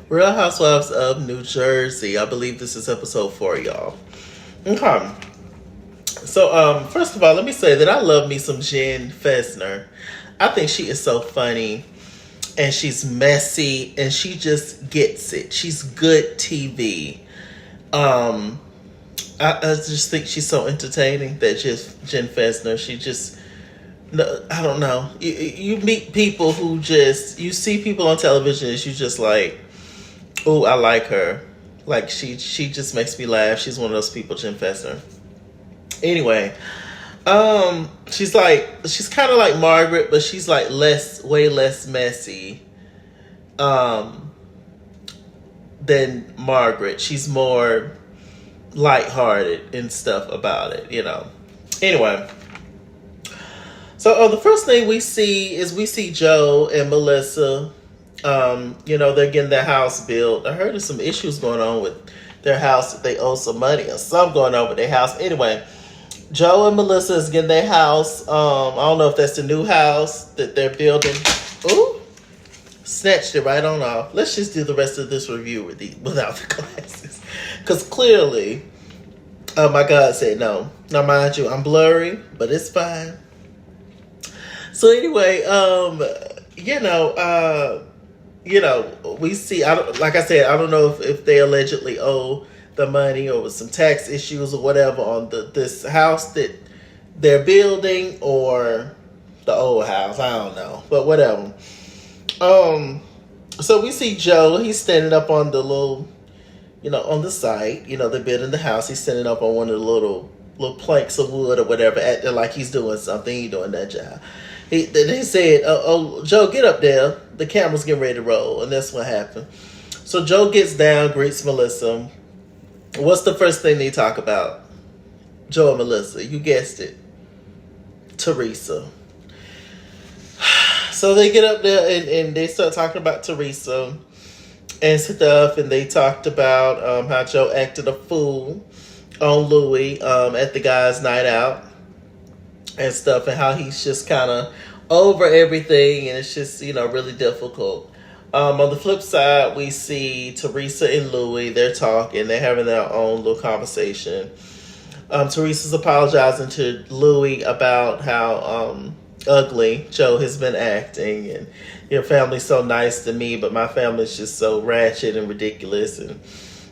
Real Housewives of New Jersey. I believe this is episode 4, y'all. Okay. So, first of all, let me say that I love me some Jen Fessler. I think she is so funny, and she's messy, and she just gets it. She's good TV. I just think she's so entertaining. That just Jen Fessler. She just, I don't know. You meet people who just, you see people on television, and you just like, oh, I like her. Like she just makes me laugh. She's one of those people, Jen Fessler. Anyway, she's kind of like Margaret, but she's like way less messy, than Margaret. She's more lighthearted and stuff about it, you know. Anyway, so the first thing we see Joe and Melissa. They're getting their house built. I heard there's some issues going on with their house, that they owe some money or something going on with their house. Anyway, Joe and Melissa is getting their house. I don't know if that's the new house that they're building. Ooh, snatched it right on off. Let's just do the rest of this review without the glasses. Because clearly, my God said no. Now, mind you, I'm blurry, but it's fine. So anyway, we see, like I said, I don't know if they allegedly owe the money or with some tax issues or whatever on this house that they're building, or the old house. I don't know, but whatever. So we see Joe. He's standing up on the little, on the site. They're building the house. He's standing up on one of the little planks of wood or whatever, acting like he's doing something. He ain't doing that job. He said, oh, Joe, get up there. The camera's getting ready to roll. And that's what happened. So Joe gets down, greets Melissa. What's the first thing they talk about? Joe and Melissa. You guessed it. Teresa. So they get up there and they start talking about Teresa and stuff. And they talked about how Joe acted a fool on Louis at the guys' night out and stuff, and how he's just kind of over everything, and it's just, really difficult. On the flip side, we see Teresa and Louis. They're talking. They're having their own little conversation. Teresa's apologizing to Louis about how ugly Joe has been acting, and your family's so nice to me, but my family's just so ratchet and ridiculous, and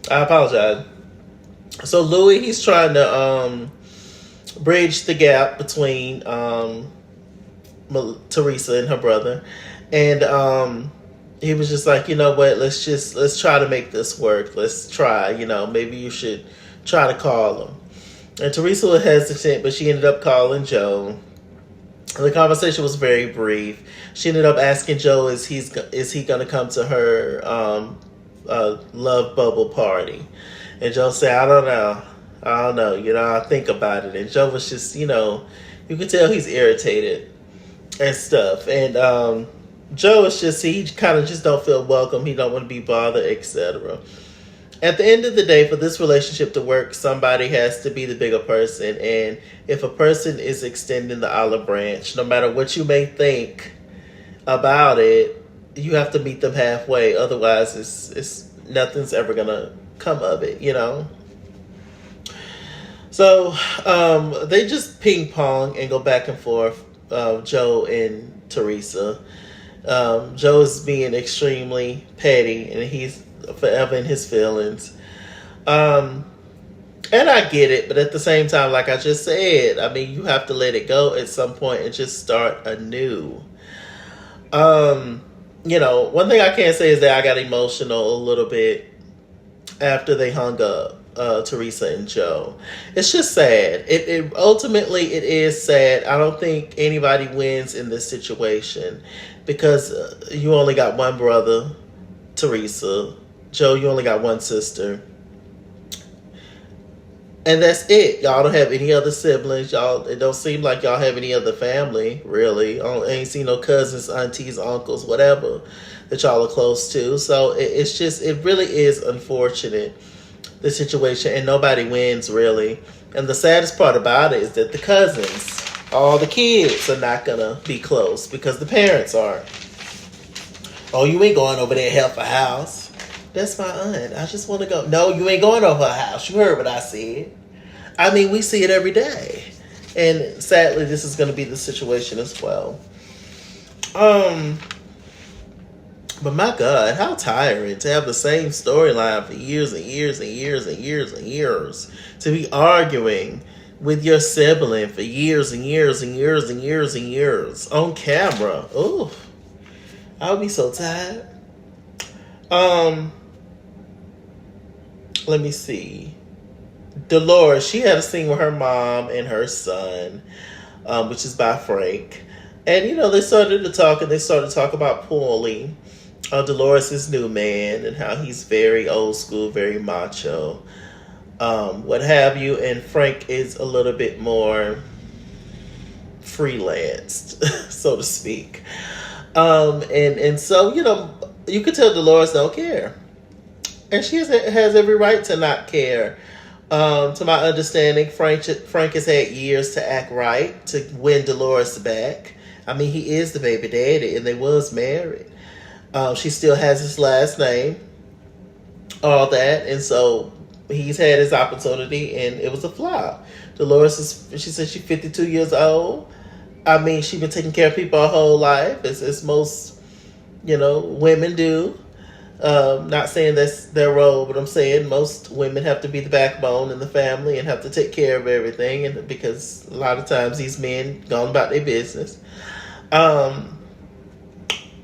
I apologize. So Louis, he's trying to bridge the gap between Teresa and her brother, and he was just like, you know what, let's try to make this work. Let's try, maybe you should try to call him. And Teresa was hesitant, but she ended up calling Joe. The conversation was very brief. She ended up asking Joe, is he going to come to her love bubble party? And Joe said, I don't know. I think about it. And Joe was just, you could tell he's irritated and stuff. And Joe is just, he kind of just don't feel welcome. He don't want to be bothered, etc. At the end of the day, for this relationship to work, somebody has to be the bigger person. And if a person is extending the olive branch, no matter what you may think about it, you have to meet them halfway. Otherwise, it's nothing's ever going to come of it, So they just ping pong and go back and forth, Joe and Teresa. Joe is being extremely petty, and he's forever in his feelings. And I get it, but at the same time, like I just said, I mean, you have to let it go at some point and just start anew. One thing I can say is that I got emotional a little bit after they hung up. Teresa and Joe. It's just sad. It ultimately is sad. I don't think anybody wins in this situation because you only got one brother, Teresa. Joe, you only got one sister. And that's it. Y'all don't have any other siblings. It don't seem like y'all have any other family, really. I ain't seen no cousins, aunties, uncles, whatever that y'all are close to. So it really is unfortunate, the situation, and nobody wins, really. And the saddest part about it is that the cousins, all the kids, are not gonna be close because the parents are. Oh, you ain't going over there to help a house. that's my aunt. I just want to go. No, you ain't going over her house. You heard what I said. I mean, we see it every day. And sadly, this is going to be the situation as well. But my God, how tiring to have the same storyline for years and years and years and years and years. To be arguing with your sibling for years and years and years and years and years on camera. Ooh, I'll be so tired. Let me see. Dolores, she had a scene with her mom and her son, which is by Frank. And, they started to talk, and they started to talk about Paulie, Dolores' new man, and how he's very old school, very macho, what have you. And Frank is a little bit more freelanced, so to speak. And so, you could tell Dolores don't care. And she has every right to not care. To my understanding, Frank has had years to act right, to win Dolores back. I mean, he is the baby daddy, and they was married. She still has his last name, all that. And so he's had his opportunity, and it was a flop. Dolores she said she's 52 years old. I mean, she's been taking care of people her whole life, as most, women do. Not saying that's their role, but I'm saying most women have to be the backbone in the family and have to take care of everything, and because a lot of times these men gone about their business.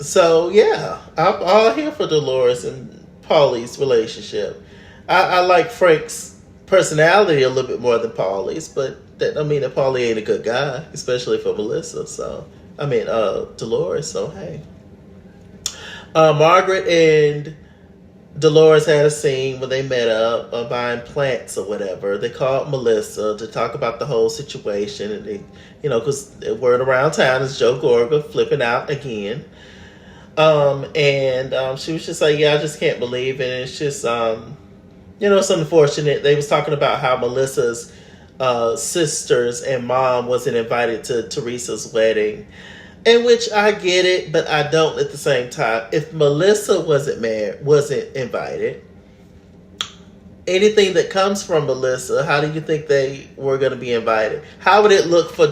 So yeah, I'm all here for Dolores and Paulie's relationship. I like Frank's personality a little bit more than Paulie's, but that don't mean that Paulie ain't a good guy, especially for Melissa. So Dolores. So hey. Margaret and Dolores had a scene where they met up buying plants or whatever. They called Melissa to talk about the whole situation. And they, because the word around town is Joe Gorga flipping out again. She was just like, yeah, I just can't believe it. And it's just, it's unfortunate. They was talking about how Melissa's sisters and mom wasn't invited to Teresa's wedding. In which I get it, but I don't at the same time. If Melissa wasn't invited, anything that comes from Melissa, how do you think they were going to be invited? How would it look for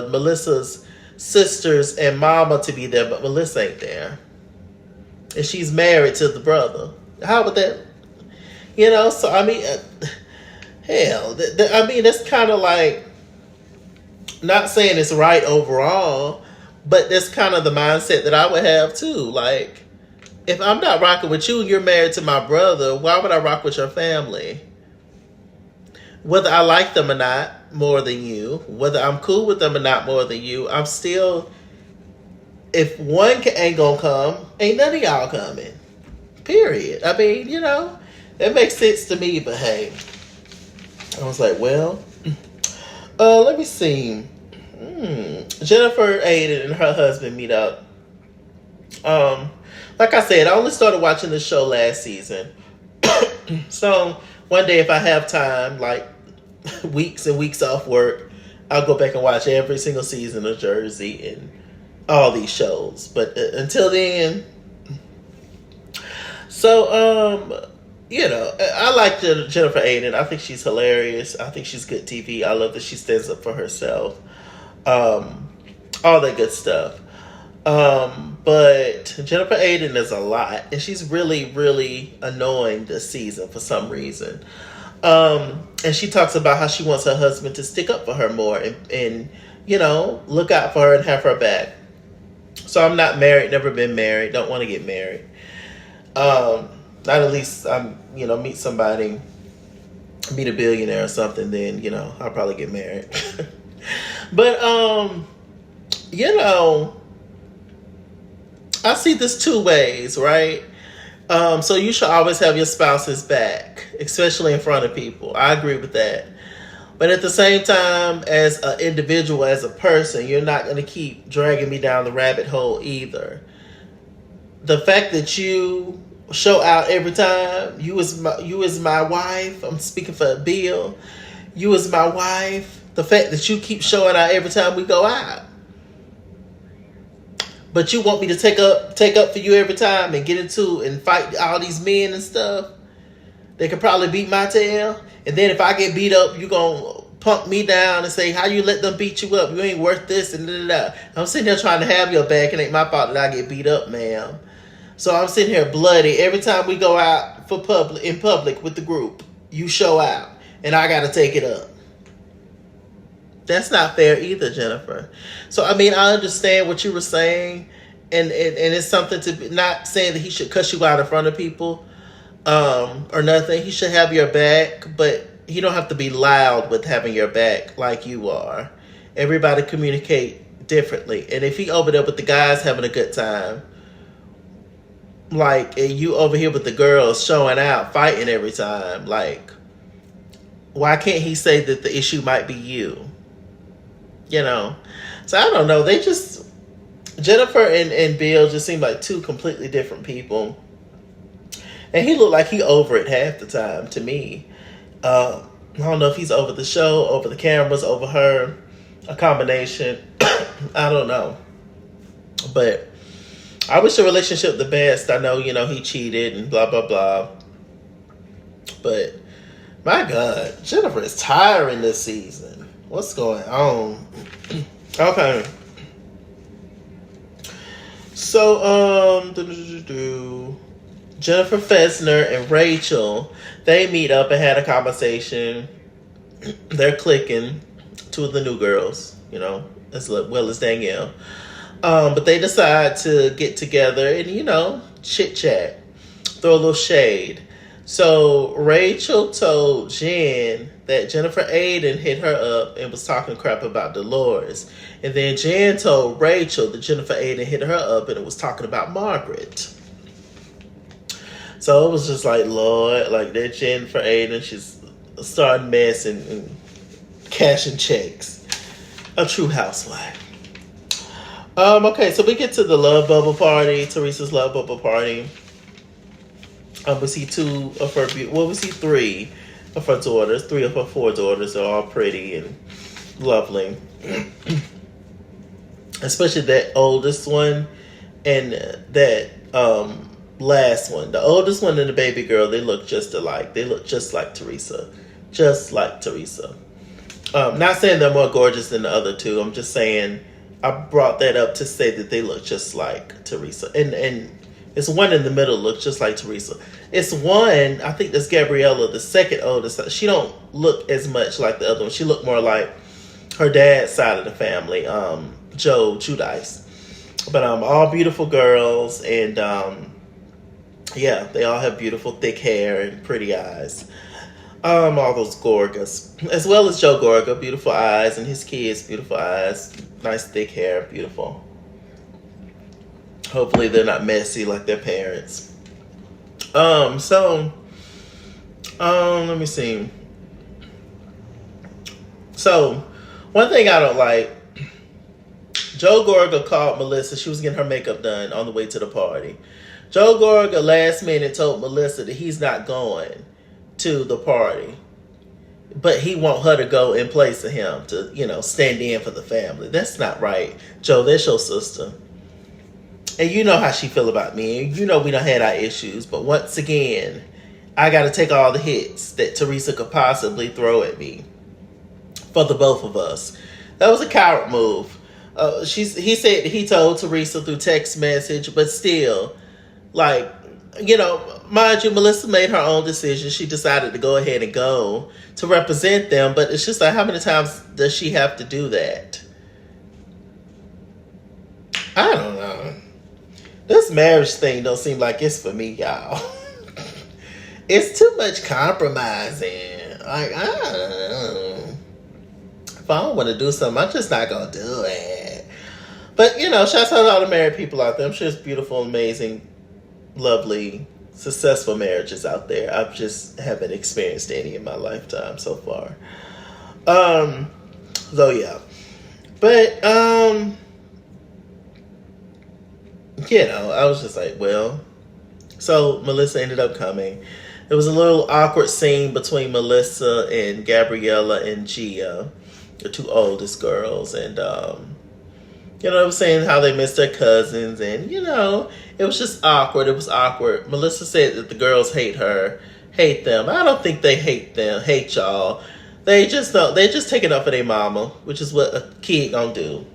Melissa's sisters and mama to be there, but Melissa ain't there? And she's married to the brother. How would that, so I mean, hell, that's kind of like, not saying it's right overall, but that's kind of the mindset that I would have too. Like, if I'm not rocking with you, you're married to my brother, why would I rock with your family? Whether I like them or not more than you, whether I'm cool with them or not more than you, I'm still, if one ain't gonna come, ain't none of y'all coming. Period. I mean, that makes sense to me, but hey. I was like, well, let me see. Jennifer Aiden and her husband meet up. Like I said, I only started watching the show last season. So one day if I have time, like weeks and weeks off work, I'll go back and watch every single season of Jersey and all these shows. But until then, so I like Jennifer Aiden. I think she's hilarious. I think she's good TV. I love that she stands up for herself. All that good stuff. But Jennifer Aiden is a lot, and she's really, really annoying this season for some reason. And she talks about how she wants her husband to stick up for her more and look out for her and have her back. So I'm not married, never been married, don't want to get married. Not at least I'm, meet somebody, meet a billionaire or something, then, I'll probably get married. But, I see this two ways, right? So you should always have your spouse's back, especially in front of people. I agree with that. But at the same time, as an individual, as a person, you're not going to keep dragging me down the rabbit hole either. The fact that you show out every time, you as my wife, I'm speaking for Bill, you as my wife, the fact that you keep showing out every time we go out. But you want me to take up for you every time and get into and fight all these men and stuff? They could probably beat my tail. And then if I get beat up, you gonna punk me down and say, how you let them beat you up? You ain't worth this and da. I'm sitting there trying to have your back. It ain't my fault that I get beat up, ma'am. So I'm sitting here bloody. Every time we go out in public with the group, you show out. And I gotta take it up. That's not fair either, Jennifer. So, I mean, I understand what you were saying. And it's something to be, not saying that he should cuss you out in front of people. Or nothing. He should have your back, but he don't have to be loud with having your back like you are. Everybody communicate differently. And if he over there with the guys having a good time, like, and you over here with the girls showing out, fighting every time, like, why can't he say that the issue might be you? You know? So I don't know. They just, Jennifer and Bill just seem like two completely different people. And he looked like he over it half the time to me. I don't know if he's over the show, over the cameras, over her, a combination. I don't know. But I wish the relationship the best. I know, he cheated and blah, blah, blah. But my God, Jennifer is tiring this season. What's going on? Okay. So, Jennifer Fessler and Rachel, they meet up and had a conversation. They're clicking, two of the new girls, as well as Danielle. But they decide to get together and, chit-chat, throw a little shade. So Rachel told Jen that Jennifer Aiden hit her up and was talking crap about Dolores. And then Jen told Rachel that Jennifer Aiden hit her up and it was talking about Margaret. So it was just like, Lord, like that Jennifer Aiden, she's starting mess and cashing checks. A true housewife. Okay, so we get to the love bubble party, Teresa's love bubble party. We see we see three of her daughters. Three of her four daughters are all pretty and lovely. Especially that oldest one and that last one. The oldest one and the baby girl, they look just alike. They look just like Teresa. Just like Teresa. Not saying they're more gorgeous than the other two. I'm just saying I brought that up to say that they look just like Teresa. And it's one in the middle looks just like Teresa. It's one, I think that's Gabriella, the second oldest. She don't look as much like the other one. She looked more like her dad's side of the family, Joe Judice. But all beautiful girls, and yeah, they all have beautiful thick hair and pretty eyes. All those Gorgas, as well as Joe Gorga, beautiful eyes, and his kids, beautiful eyes, nice thick hair, beautiful. Hopefully they're not messy like their parents. Let me see. So, one thing I don't like, Joe Gorga called Melissa. She was getting her makeup done on the way to the party. Joe Gorga last minute told Melissa that he's not going to the party, but he want her to go in place of him to, stand in for the family. That's not right. Joe, that's your sister. And you know how she feel about me. And you know we done had our issues. But once again, I got to take all the hits that Teresa could possibly throw at me for the both of us. That was a coward move. He said he told Teresa through text message, but still, like, mind you, Melissa made her own decision. She decided to go ahead and go to represent them. But it's just like, how many times does she have to do that? I don't know. This marriage thing don't seem like it's for me, y'all. It's too much compromising. Like, I don't know. If I don't want to do something, I'm just not going to do it. But, shouts out to all the married people out there. I'm sure it's beautiful, amazing, lovely, successful marriages out there. I just haven't experienced any in my lifetime so far. So, yeah. But, I was just like, well. So Melissa ended up coming. There was a little awkward scene between Melissa and Gabriella and Gia, the two oldest girls. And You know what I'm saying? How they miss their cousins, and it was just awkward. It was awkward. Melissa said that the girls hate them. I don't think they hate y'all. They just don't. They just taking up for their mama, which is what a kid gonna do.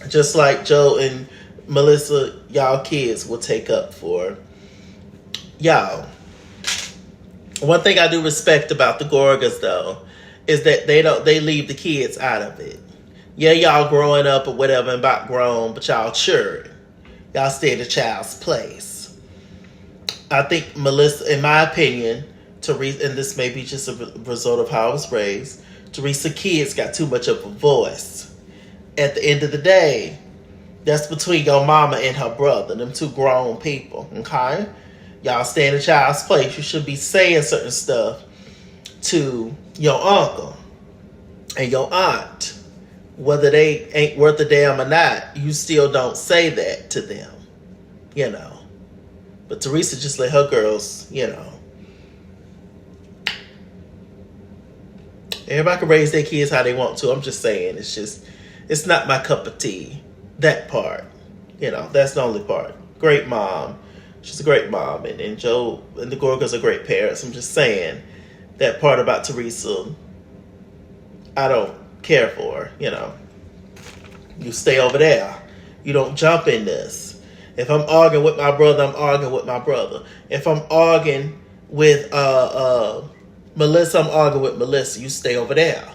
Just like Joe and Melissa, y'all kids will take up for y'all. One thing I do respect about the Gorgas though is that they leave the kids out of it. Yeah, y'all growing up or whatever and about grown, but y'all sure. Y'all stay at a child's place. I think Melissa, in my opinion, Teresa, and this may be just a result of how I was raised, Teresa kids got too much of a voice. At the end of the day, that's between your mama and her brother, them two grown people, okay? Y'all stay in a child's place. You should be saying certain stuff to your uncle and your aunt. Whether they ain't worth a damn or not, you still don't say that to them, But Teresa just let her girls, Everybody can raise their kids how they want to. I'm just saying, it's not my cup of tea. That part, that's the only part. Great mom. She's a great mom. And Joe and the Gorgas are great parents. I'm just saying, that part about Teresa, I don't care for, You stay over there. You don't jump in this. If I'm arguing with my brother, I'm arguing with my brother. If I'm arguing with Melissa, I'm arguing with Melissa. You stay over there.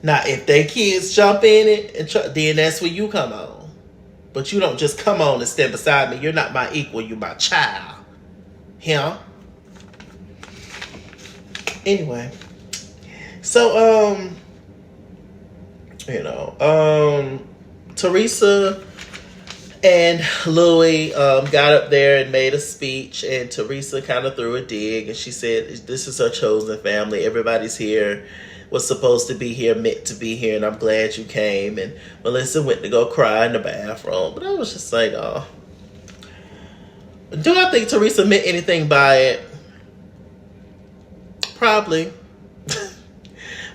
Now, if they kids jump in it, then that's where you come on. But you don't just come on and stand beside me. You're not my equal. You're my child. Anyway. So, Teresa and Louie got up there and made a speech, and Teresa kind of threw a dig, and she said, this is her chosen family. Everybody's here, was supposed to be here, meant to be here, and I'm glad you came. And Melissa went to go cry in the bathroom, but I was just like, oh. Do I think Teresa meant anything by it? Probably.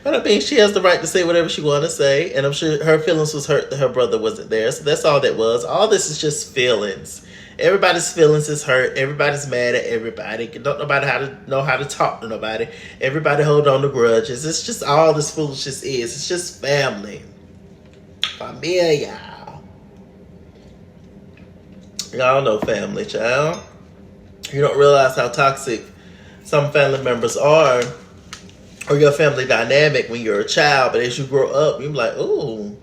But I mean, she has the right to say whatever she want to say. And I'm sure her feelings was hurt that her brother wasn't there. So that's all that was. All this is just feelings. Everybody's feelings is hurt. Everybody's mad at everybody. Don't nobody know how to talk to nobody. Everybody hold on to grudges. It's just all this foolishness is. It's just family. Familia. Y'all know family, child. You don't realize how toxic some family members are, or your family dynamic when you're a child, but as you grow up, you're like, ooh,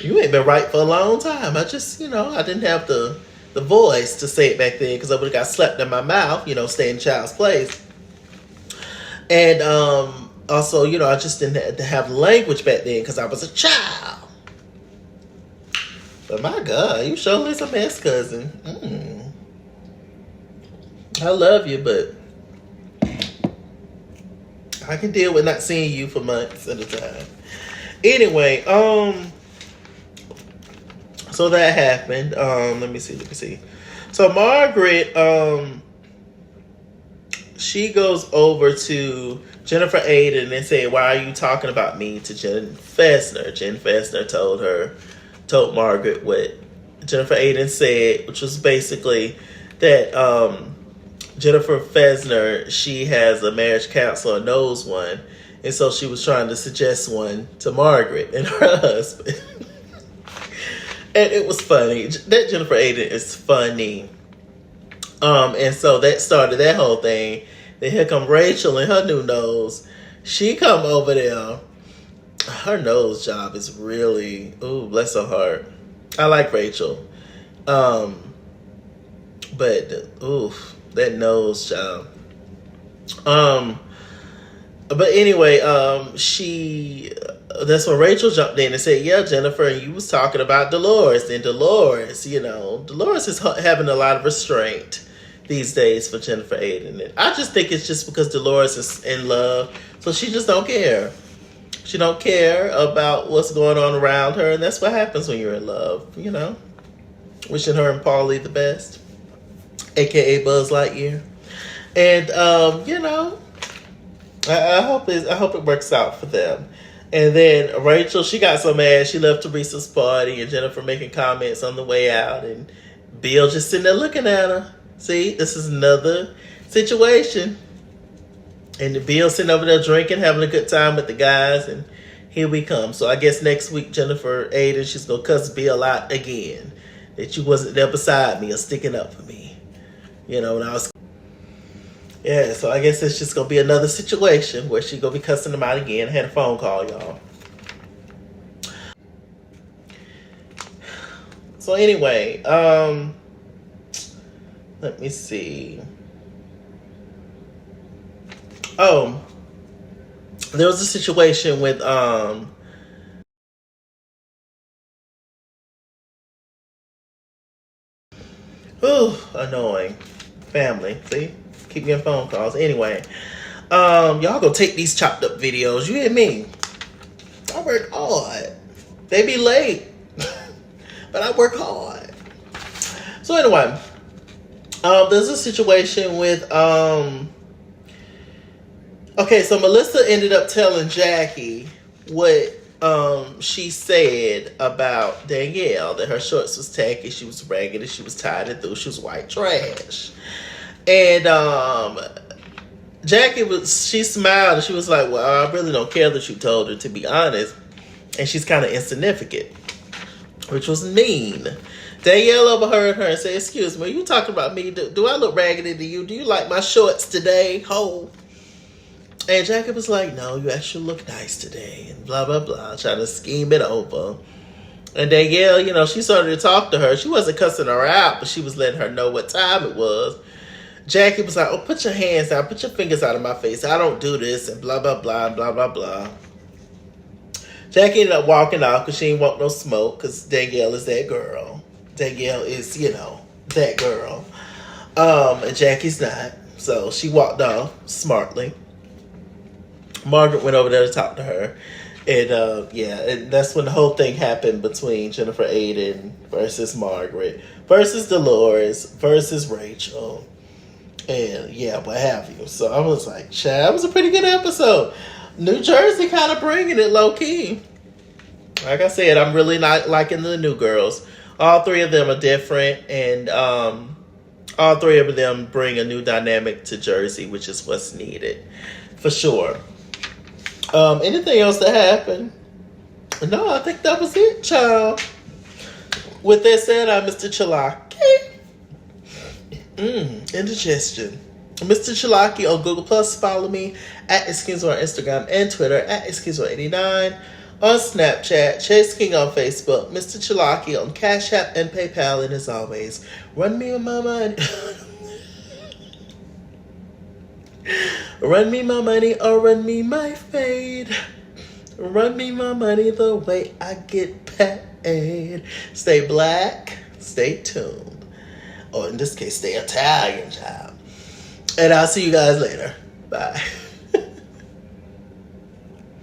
you ain't been right for a long time. I just, I didn't have the voice to say it back then because I would have got slapped in my mouth, stay in child's place. And also, I just didn't have language back then because I was a child. But my God, you surely a mess, cousin. I love you, but I can deal with not seeing you for months at a time. Anyway, so that happened. Let me see. So Margaret, she goes over to Jennifer Aiden and said, why are you talking about me to Jen Fessler? Jen Fessler told Margaret what Jennifer Aiden said, which was basically that, Jennifer Fessler, she has a marriage counselor, knows one, and so she was trying to suggest one to Margaret and her husband. And it was funny. That Jennifer Aiden is funny. And so that started that whole thing. Then here come Rachel and her new nose. She come over there. Her nose job is really, ooh, bless her heart. I like Rachel. But, oof. That nose job. But anyway, that's when Rachel jumped in and said, yeah, Jennifer, you was talking about Dolores. And Dolores, Dolores is having a lot of restraint these days for Jennifer Aiden. And I just think it's just because Dolores is in love. So she just don't care. She don't care about what's going on around her. And that's what happens when you're in love, Wishing her and Paulie the best. AKA Buzz Lightyear. And I hope it works out for them. And then Rachel, she got so mad, she left Teresa's party, and Jennifer making comments on the way out, and Bill just sitting there looking at her. See, this is another situation. And Bill sitting over there drinking, having a good time with the guys, and here we come. So I guess next week, Jennifer Aiden, she's going to cuss Bill out again. That you wasn't there beside me or sticking up for me. You know, when I was... Yeah, so I guess it's just going to be another situation where she's going to be cussing them out again. I had a phone call, y'all. So anyway, let me see. Oh, there was a situation with annoying family. See, keep getting phone calls. Anyway, y'all go take these chopped up videos. You hear me? I work hard. They be late, but I work hard. So anyway, there's a situation with okay, so Melissa ended up telling Jackie what she said about Danielle, that her shorts was tacky, she was raggedy, she was tired and through, she was white trash. And Jackie she smiled and she was like, well, I really don't care that you told her, to be honest. And she's kind of insignificant, which was mean. Danielle overheard her and said, excuse me, are you talking about me? Do I look raggedy to you? Do you like my shorts today, ho? And Jackie was like, no, you actually look nice today, and blah, blah, blah, trying to scheme it over. And Danielle, you know, she started to talk to her. She wasn't cussing her out, but she was letting her know what time it was. Jackie was like, oh, put your hands down, put your fingers out of my face. I don't do this, and blah, blah, blah, blah, blah, blah. Jackie ended up walking off because she didn't want no smoke, because Danielle is that girl. Danielle is, you know, that girl. And Jackie's not. So she walked off smartly. Margaret went over there to talk to her. And yeah, and that's when the whole thing happened between Jennifer Aiden versus Margaret versus Dolores versus Rachel. And yeah, what have you. So I was like, Chad, it was a pretty good episode. New Jersey kind of bringing it low key. Like I said, I'm really not liking the new girls. All three of them are different, and all three of them bring a new dynamic to Jersey, which is what's needed for sure. Anything else that happened? No, I think that was it, child. With that said, I'm Mr. Chalaki. Indigestion. Mr. Chalaki on Google Plus. Follow me at Excusor on Instagram and Twitter at Excusor89. On Snapchat, Chase King on Facebook, Mr. Chalaki on Cash App and PayPal, and as always, run me my money. Run me my money or run me my fade. Run me my money the way I get paid. Stay black, stay tuned. Or in this case, stay Italian, child. And I'll see you guys later. Bye.